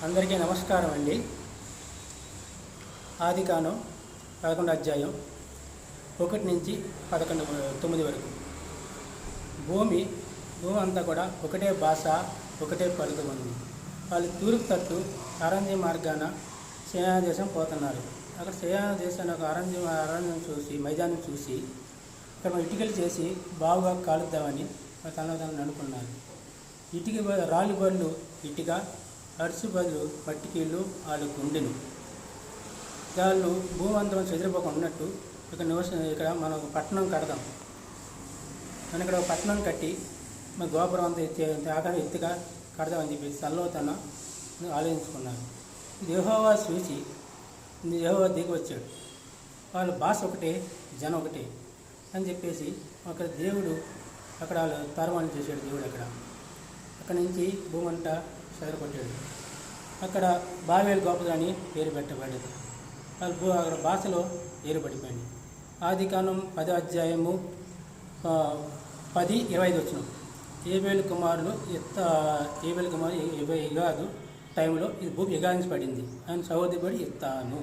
అందరికీ నమస్కారం అండి. ఆదికాండం 11 అధ్యాయం 1 నుంచి 9 వరకు. భూమి అంతా కూడా ఒకటే భాష, ఒకటే పలుకు ఉంది. వాళ్ళు తూర్పు తట్టు అరణ్య మార్గాన సేనా దేశం పోతున్నారు. అక్కడ సేనా దేశాన్ని ఒక అరణ్యం చూసి, మైదానం చూసి అక్కడ ఇటుకలు చేసి బావుగా కాలుద్దామని తనను అనుకున్నారు. రాళ్ళు బళ్ళు ఇటుక, అరుసు బదులు మట్టికీళ్ళు వాళ్ళు గుండెను. వాళ్ళు భూమంతరం చెదిరిపోకుండా ఉన్నట్టు ఇక్కడ మనం ఒక పట్టణం కడదాం, మనం ఇక్కడ ఒక పట్టణం కట్టి మన గోపురం అంతా ఆకారం ఎత్తుగా కడదామని చెప్పి తనలో తన ఆలోచించుకున్నారు. యెహోవా చూసి యెహోవా దిగి వచ్చాడు. వాళ్ళ భాష ఒకటే, జనం ఒకటే అని చెప్పేసి అక్కడ దేవుడు అక్కడ తారుమానం చేశాడు. దేవుడు అక్కడ నుంచి భూమంతా చెదరగొట్టాడు. అక్కడ బావేలు గోపురం అని పేరు పెట్టబడింది. అక్కడ భాషలో ఏరుపడిపోయింది. ఆదికాండం 10వ అధ్యాయము 10:25 వచ్చిన ఏబేలు కుమారుడు యుగాదు టైంలో ఇది భూమి యుగాదించబడింది. ఆయన సహోదరి ఇస్తాను.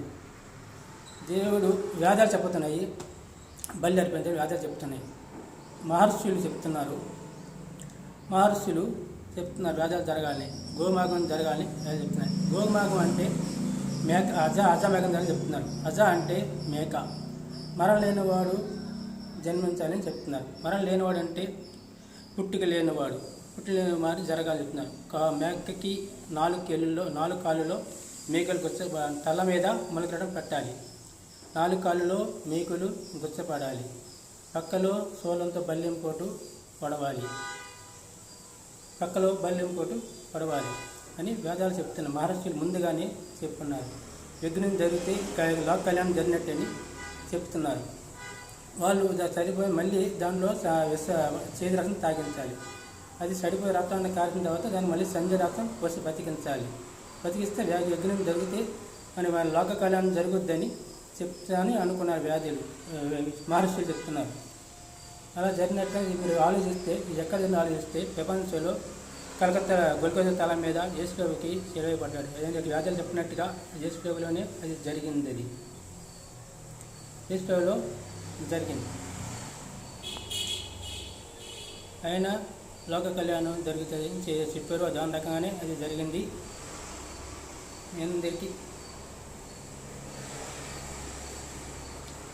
దేవుడు వ్యాధాలు చెప్తున్నాయి, బలి అర్పించే వ్యాధాలు చెప్తున్నాయి. మహర్షులు చెప్తున్నారు వ్యాధాలు జరగాలని, గోమాగం జరగాలని చెప్తున్నారు. గోమాగం అంటే మేక, అజామేఘం జరగాలని చెప్తున్నారు. అజ అంటే మేక. మరణం లేనివాడు జన్మించాలని చెప్తున్నారు. మరణం లేనివాడు అంటే పుట్టుక లేనివాడు వాడు జరగాలని చెప్తున్నారు. మేకకి 4 కాళ్ళలో మేకలు తల మీద మొలకడం పెట్టాలి. 4 కాళ్ళలో మేకులు గుచ్చపడాలి. పక్కలో సోలంతో బల్లెంపోటు పడవాలి అని వేదాలు చెప్తున్నారు. మహర్షులు ముందుగానే చెప్తున్నారు. యజ్ఞం జరిగితే లోక కళ్యాణం జరిగినట్టని చెప్తున్నారు. వాళ్ళు సరిపోయి మళ్ళీ దానిలో చేదు రసం తాగించాలి. అది సరిపోయి రక్తాన్ని కాల్చిన తర్వాత దాన్ని మళ్ళీ సంజయ రక్తం పోసి బతికిస్తే యజ్ఞం జరిగితే అని వాళ్ళ లోక కళ్యాణం జరుగుద్దని చెప్తాని అనుకున్నారు. మహర్షులు చెప్తున్నారు. అలా జరిగినట్టు మీరు ఆలోచిస్తే, ఎక్కడ ఆలోచిస్తే ప్రపంచంలో కలకత్తా గొల్కొండ తల మీద యేసుప్రభుకి సెలవుపడ్డాడు. ఏదంటే వ్యాధులు చెప్పినట్టుగా యేసుప్రభులోనే అది జరిగింది. యేసుప్రభులో జరిగింది. ఆయన లోక కళ్యాణం జరుగుతుంది చెప్పారు. దాని రకంగానే అది జరిగింది. అందరికీ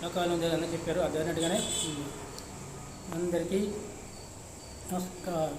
లోకాలను చెప్పారు. అది జరిగినట్టుగానే అందరికీ నమస్కారం.